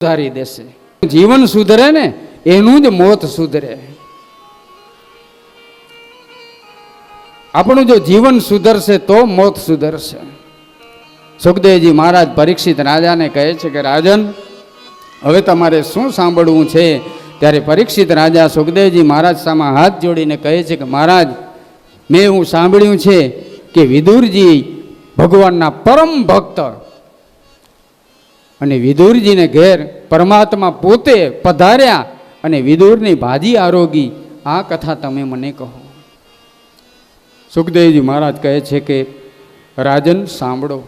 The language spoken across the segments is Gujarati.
સુધારી દેશે. જીવન સુધરે ને એનું જ મોત સુધરે. આપણું જો જીવન સુધરશે તો મોત સુધરશે. સુખદેવજી મહારાજ પરીક્ષિત રાજાને કહે છે કે રાજન, હવે તમારે શું સાંભળવું છે? ત્યારે પરીક્ષિત રાજા સુખદેવજી મહારાજ સામે હાથ જોડીને કહે છે કે મહારાજ, મેં એવું સાંભળ્યું છે કે વિદુરજી ભગવાનના પરમ ભક્ત, અને વિદુરજીને ઘેર પરમાત્મા પોતે પધાર્યા અને વિદુરની ભાજી આરોગી. આ કથા તમે મને કહો. સુખદેવજી મહારાજ કહે છે કે રાજન સાંભળો.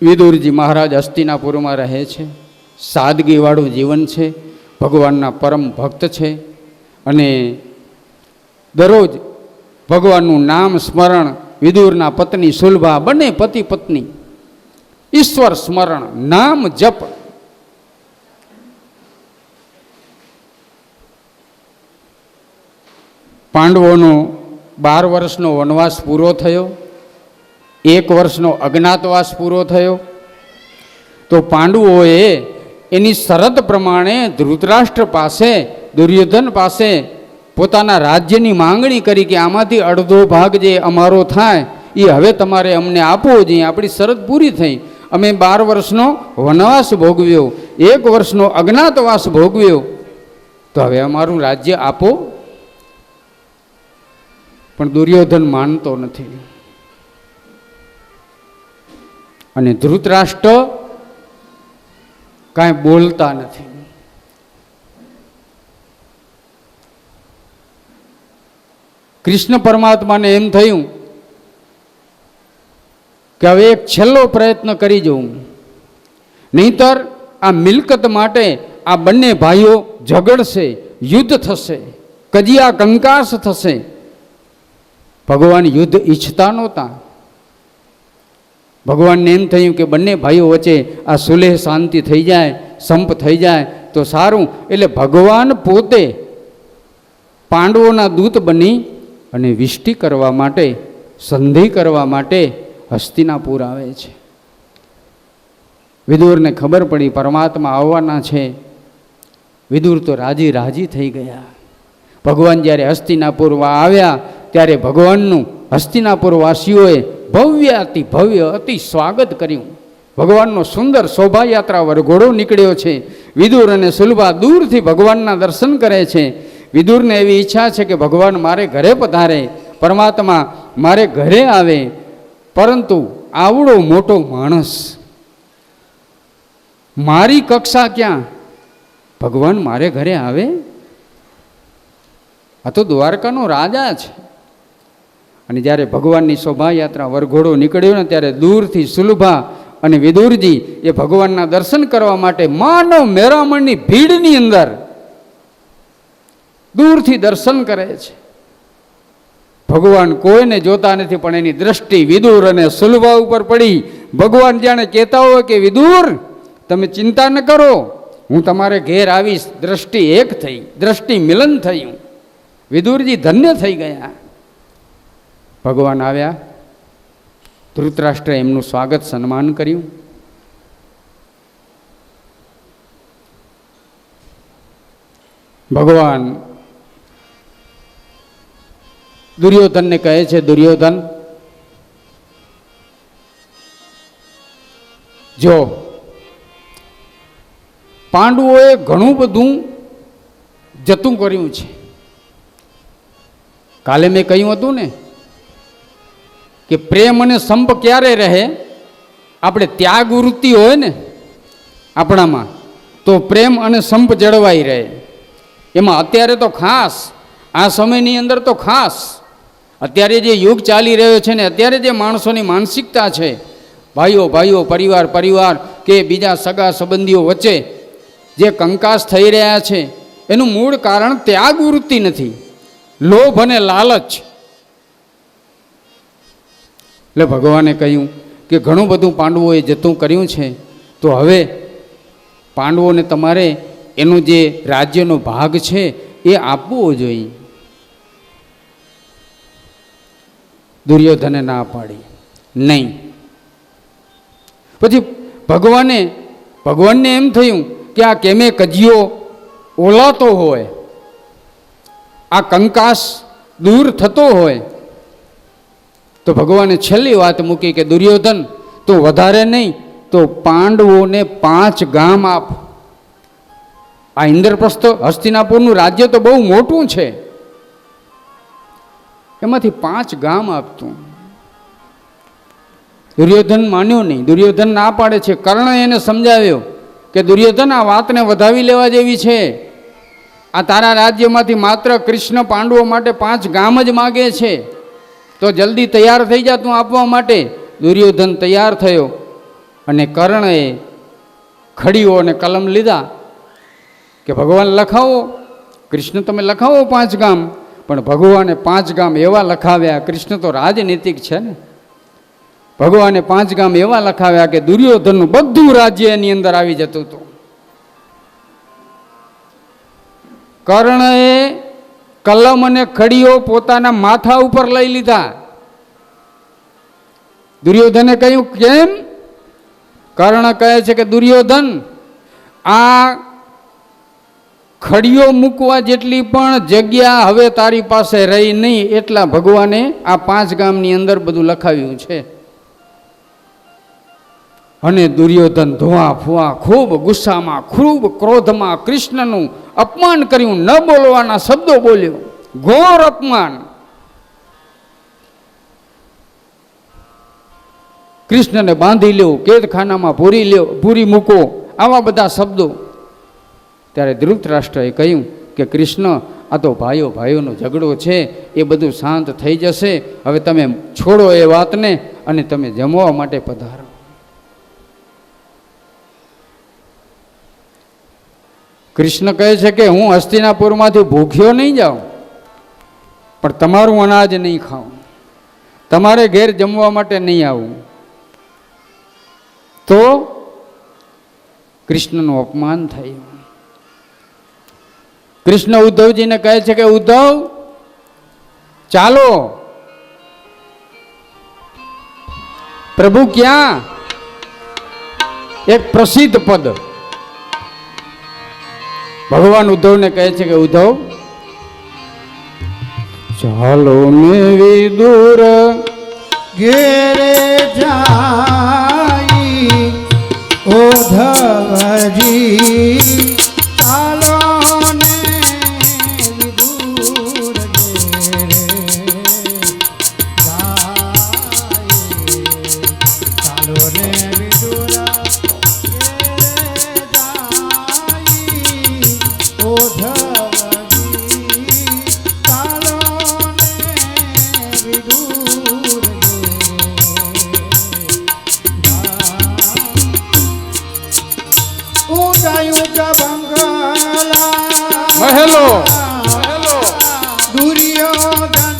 વિદુરજી મહારાજ હસ્તિનાપુરમાં રહે છે. સાદગીવાળું જીવન છે. ભગવાનના પરમ ભક્ત છે અને દરરોજ ભગવાનનું નામ સ્મરણ, વિદુરના પત્ની સુલભા, બંને પતિ પત્ની ઈશ્વર સ્મરણ, નામ જપ. પાંડવોનો 12 વર્ષનો વનવાસ પૂરો થયો, 1 વર્ષનો અજ્ઞાતવાસ પૂરો થયો. તો પાંડવોએ એની શરત પ્રમાણે ધૃતરાષ્ટ્ર પાસે, દુર્યોધન પાસે પોતાના રાજ્યની માંગણી કરી કે આમાંથી અડધો ભાગ જે અમારો થાય એ હવે તમારે અમને આપવો જોઈએ. આપણી શરત પૂરી થઈ. અમે 12 વર્ષનો વનવાસ ભોગવ્યો, 1 વર્ષનો અજ્ઞાતવાસ ભોગવ્યો, તો હવે અમારું રાજ્ય આપો. પણ દુર્યોધન માનતો નથી અને ધૃતરાષ્ટ્ર કાંઈ બોલતા નથી. કૃષ્ણ પરમાત્માને એમ થયું કે હવે એક છેલ્લો પ્રયત્ન કરી જવું, નહીતર આ મિલકત માટે આ બંને ભાઈઓ ઝઘડશે, યુદ્ધ થશે, કજિયા કંકાસ થશે. ભગવાન યુદ્ધ ઈચ્છતા નહોતા. ભગવાનને એમ થયું કે બંને ભાઈઓ વચ્ચે આ સુલેહ શાંતિ થઈ જાય, સંપ થઈ જાય તો સારું. એટલે ભગવાન પોતે પાંડવોના દૂત બની અને વિષ્ટિ કરવા માટે, સંધિ કરવા માટે હસ્તિનાપુર આવે છે. વિદુરને ખબર પડી પરમાત્મા આવવાના છે. વિદુર તો રાજી રાજી થઈ ગયા. ભગવાન જ્યારે હસ્તિનાપુરમાં આવ્યા ત્યારે ભગવાનનું હસ્તિનાપુર વાસીઓએ ભવ્ય અતિ ભવ્ય અતિ સ્વાગત કર્યું. ભગવાનનો સુંદર શોભાયાત્રા વરઘોડો નીકળ્યો છે. વિદુર અને સુલભા દૂરથી ભગવાનના દર્શન કરે છે. વિદુરને એવી ઈચ્છા છે કે ભગવાન મારે ઘરે પધારે, પરમાત્મા મારે ઘરે આવે. પરંતુ આવડો મોટો માણસ, મારી કક્ષા ક્યાં, ભગવાન મારે ઘરે આવે? આ તો દ્વારકાનો રાજા છે. અને જ્યારે ભગવાનની શોભાયાત્રા વરઘોડો નીકળ્યો ને ત્યારે દૂરથી સુલભા અને વિદુરજી એ ભગવાનના દર્શન કરવા માટે માનવ મેરામણની ભીડની અંદર દૂરથી દર્શન કરે છે. ભગવાન કોઈને જોતા નથી, પણ એની દ્રષ્ટિ વિદુર અને સુલભા ઉપર પડી. ભગવાન જાણે કહેતા હોય કે વિદુર, તમે ચિંતા ન કરો, હું તમારે ઘેર આવીશ. દ્રષ્ટિ એક થઈ, દ્રષ્ટિ મિલન થયું. વિદુરજી ધન્ય થઈ ગયા. ભગવાન આવ્યા. ધૃતરાષ્ટ્રે એમનું સ્વાગત સન્માન કર્યું. ભગવાન દુર્યોધનને કહે છે, દુર્યોધન, જો પાંડવોએ ઘણું બધું જતું કર્યું છે. કાલે મેં કહ્યું હતું ને કે પ્રેમ અને સંપ ક્યારે રહે? આપણે ત્યાગ વૃત્તિ હોય ને આપણામાં, તો પ્રેમ અને સંપ જળવાઈ રહે. એમાં અત્યારે તો ખાસ, આ સમયની અંદર તો ખાસ, અત્યારે જે યુગ ચાલી રહ્યો છે ને, અત્યારે જે માણસોની માનસિકતા છે, ભાઈઓ ભાઈઓ, પરિવાર પરિવાર કે બીજા સગા સંબંધીઓ વચ્ચે જે કંકાસ થઈ રહ્યા છે, એનું મૂળ કારણ ત્યાગ વૃત્તિ નથી, લોભ અને લાલચ. એટલે ભગવાને કહ્યું કે ઘણું બધું પાંડવોએ જતું કર્યું છે, તો હવે પાંડવોને તમારે એનો જે રાજ્યનો ભાગ છે એ આપવો જોઈએ. દુર્યોધને ના પાડી, નહીં. પછી ભગવાને ભગવાનને એમ થયું કે આ કેમે કજિયો ઓલાતો હોય, આ કંકાસ દૂર થતો હોય, તો ભગવાને છેલ્લી વાત મૂકી કે દુર્યોધન તો વધારે નહીં તો પાંડવોને 5 ગામ આપ. આ ઇન્દ્રપ્રસ્થ હસ્તિનાપુરનું રાજ્ય તો બહુ મોટું છે, એમાંથી 5 ગામ આપતું. દુર્યોધન માન્યો નહીં, દુર્યોધન ના પાડે છે. કર્ણએ એને સમજાવ્યો કે દુર્યોધન આ વાતને વધાવી લેવા જેવી છે. આ તારા રાજ્યમાંથી માત્ર કૃષ્ણ પાંડવો માટે 5 ગામ જ માગે છે, તો જલ્દી તૈયાર થઈ જા તું આપવા માટે. દુર્યોધન તૈયાર થયો અને કર્ણએ ખડીઓ અને કલમ લીધા કે ભગવાન લખાવો, કૃષ્ણ તમે લખાવો 5 ગામ. પણ ભગવાને 5 ગામ એવા લખાવ્યા, કૃષ્ણ તો રાજનીતિક છે ને, ભગવાને 5 ગામ એવા લખાવ્યા કે દુર્યોધનનું બધું રાજ્ય એની અંદર આવી જતું હતું. કર્ણએ કલમ અને ખડીઓ પોતાના માથા ઉપર લઈ લીધા. દુર્યોધને કહ્યું કેમ? કર્ણ કહે છે કે દુર્યોધન, આ ખડીઓ મૂકવા જેટલી પણ જગ્યા હવે તારી પાસે રહી નહીં, એટલા ભગવાને આ 5 ગામની અંદર બધું લખાવ્યું છે. અને દુર્યોધન ધોવા ફુવા ખૂબ ગુસ્સામાં, ખૂબ ક્રોધમાં કૃષ્ણનું અપમાન કર્યું, ન બોલવાના શબ્દો બોલ્યો, ઘોર અપમાન. કૃષ્ણને બાંધી લ્યો, કેદખાનામાં પૂરી મૂકો, આવા બધા શબ્દો. ત્યારે ધૃતરાષ્ટ્રએ કહ્યું કે કૃષ્ણ, આ તો ભાઈઓ ભાઈઓનો ઝઘડો છે, એ બધું શાંત થઈ જશે, હવે તમે છોડો એ વાતને અને તમે જમવા માટે પધારો. કૃષ્ણ કહે છે કે હું હસ્તિનાપુરમાંથી ભૂખ્યો નહીં જાઉં, પણ તમારું અનાજ નહીં ખાઉં, તમારે ઘેર જમવા માટે નહીં આવું. તો કૃષ્ણનું અપમાન થયું. કૃષ્ણ ઉદ્ધવજીને કહે છે કે ઉદ્ધવ, ચાલો. પ્રભુ ક્યાં? એક પ્રસિદ્ધ પદ. ભગવાન ઉદ્ધવને કહે છે કે ઉદ્ધવ, ચાલો ને વિદુર ઘેરે જાઈ ઉદ્ધવજી, ચાલો ને વિદુર ઘેરે જાઈ, ચાલો ને વિદુર મહેલો દુર્યોધન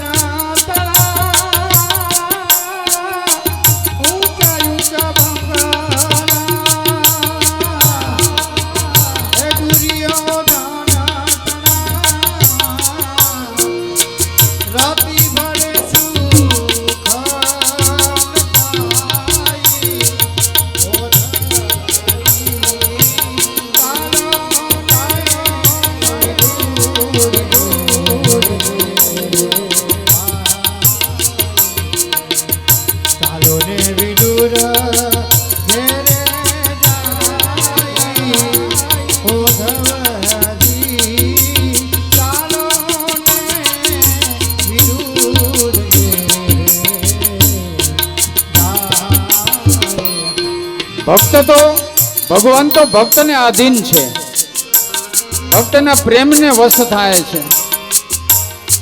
ભક્ત તો ભગવાન તો ભક્તને આધીન છે, ભક્તના પ્રેમને વશ થાય છે.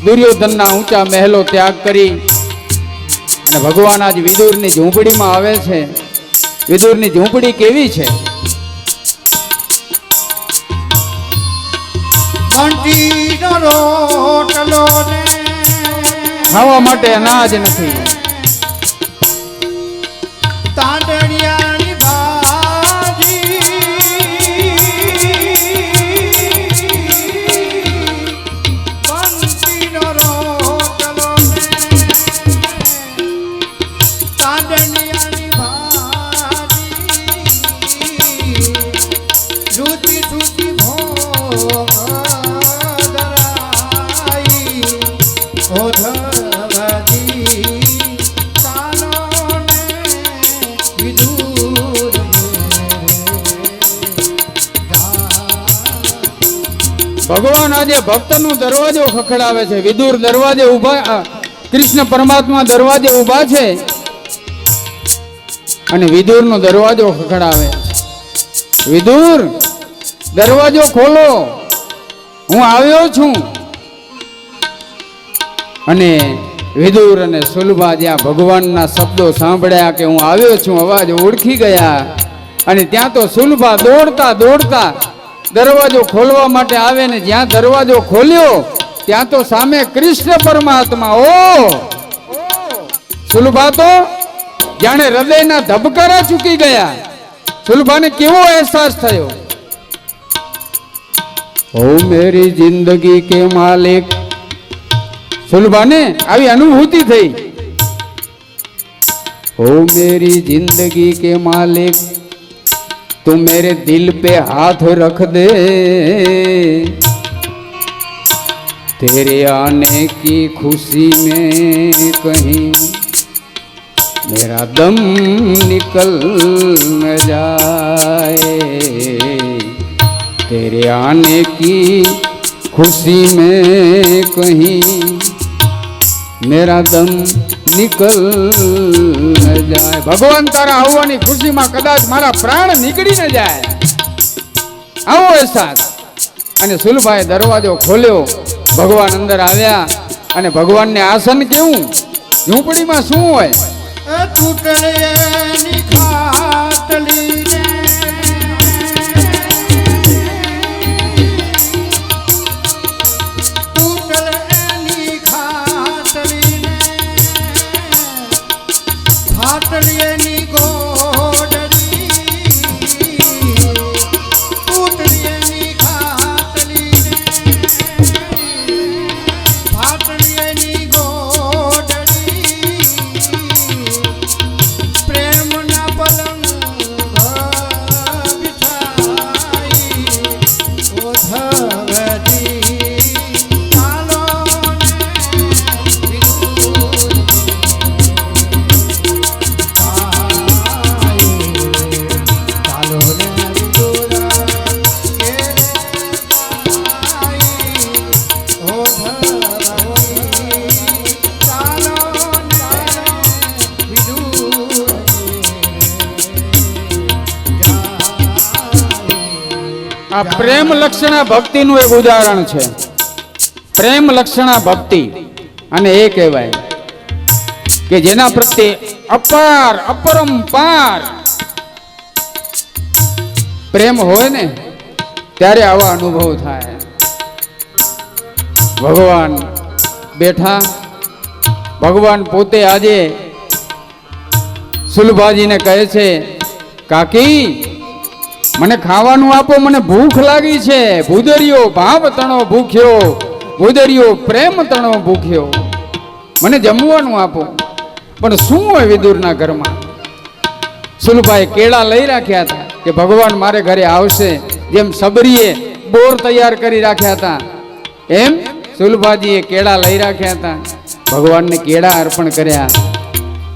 દુર્યોધનના ઊંચા મહેલો ત્યાગ કરી અને ભગવાન આજ વિદુરની ઝૂંપડીમાં આવે છે. વિદુરની ઝૂંપડી કેવી છે? ખાવા માટે અનાજ નથી, ભગવાન આજે ભક્તનો દરવાજો ખખડાવે છે. વિદુર દરવાજે ઊભા, કૃષ્ણ પરમાત્મા દરવાજે ઊભા છે અને વિદુરનો દરવાજો ખખડાવે છે. વિદુર, દરવાજો ખોલો, હું આવ્યો છું. અને વિદુર અને સુલભા જ્યાં ભગવાનના શબ્દો સાંભળ્યા કે હું આવ્યો છું, અવાજ ઓળખી ગયા. અને ત્યાં તો સુલભા દોડતા દોડતા દરવાજો ખોલવા માટે આવે ને જ્યાં દરવાજો ખોલ્યો ત્યાં તો સામે કૃષ્ણ પરમાત્મા. ઓ સુલભા તો જાણે હૃદયના ધબકારા ચૂકી ગયા. સુલભાને કેવો અહેસાસ થયો? ઓ મેરી જિંદગી કે માલિક. સુલભાને આવી અનુભૂતિ થઈ. ओ मेरी जिंदगी के मालिक तू मेरे दिल पे हाथ रख दे, तेरे आने की खुशी में कहीं मेरा दम निकल न जाए, तेरे आने की खुशी में कहीं मेरा दम निकल न जाए. भगवान तारा આવવાની ખુશીમાં કદાચ મારા પ્રાણ નીકળી ન જાય, આવો અહેસાસ. અને સુલભાએ દરવાજો ખોલ્યો, ભગવાન અંદર આવ્યા. અને ભગવાનને આસન કેવું, ઝૂંપડીમાં શું હોય? તૂટલેની ખાટલીને તૂટલેની ખાટલીને ફાટલીની ગોડરી તૂટલેની ખાટલીને ફાટલીની ગોડરી પ્રેમના પલંગ બિછાઈ ઓધવતી ચાલો આ પ્રેમ લક્ષણા ભક્તિનું એક ઉદાહરણ છે. પ્રેમ લક્ષણા ભક્તિ અને એ કહેવાય કે જેના પ્રત્યે અપાર અપરંપાર પ્રેમ હોય ને ત્યારે આવા અનુભવ થાય. ભગવાન બેઠા, ભગવાન પોતે આજે સુલભાજીને કહે છે, કાકી મને ખાવાનું આપો, મને ભૂખ લાગી છે. ભૂદરિયો ભાવ તણો ભૂખ્યો, ભૂદરિયો પ્રેમ તણો ભૂખ્યો, મને જમવાનું આપો. પણ શું હોય વિદુરના ઘરમાં? સુલભાએ કેળા લઈ રાખ્યા હતા કે ભગવાન મારે ઘરે આવશે. જેમ સબરીએ બોર તૈયાર કરી રાખ્યા હતા એમ સુલભાજીએ કેળા લઈ રાખ્યા હતા. ભગવાનને કેળા અર્પણ કર્યા.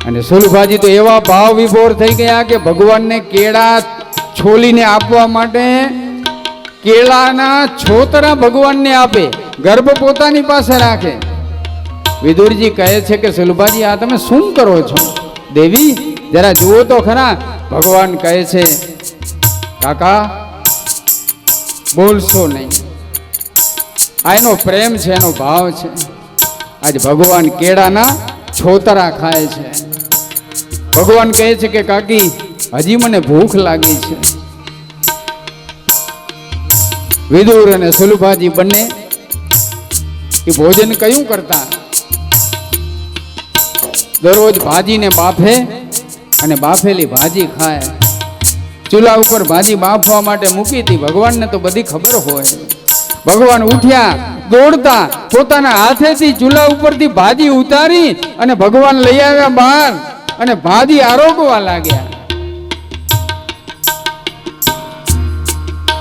અને સુલભાજી તો એવા ભાવ વિભોર થઈ ગયા કે ભગવાનને કેળા છોલીને આપવા માટે કેળાના છોતરા ભગવાનને આપે, ગર્ભ પોતાની પાસે રાખે. વિદુરજી કહે છે કે સુલભાજી આ તમે શું કરો છો? દેવી જરા જુઓ તો ખરા. ભગવાન કહે છે, કાકા બોલશો નહીં, આ એનો પ્રેમ છે, એનો ભાવ છે. આજ ભગવાન કેળાના છોતરા ખાય છે. ભગવાન કહે છે કે કાકી હજી મને ભૂખ લાગી છે. વિદુર અને સુલભાજી બંને એ ભોજન કયું કરતા? દરરોજ ભાજીને બાફે અને બાફેલી ભાજી ખાય. ચૂલા ઉપર ભાજી બાફવા માટે મૂકી હતી. ભગવાનને તો બધી ખબર હોય. ભગવાન ઉઠ્યા દોડતા, પોતાના હાથેથી ચૂલા ઉપરથી ભાજી ઉતારી અને ભગવાન લઈ આવ્યા બહાર અને ભાજી આરોગવા લાગ્યા.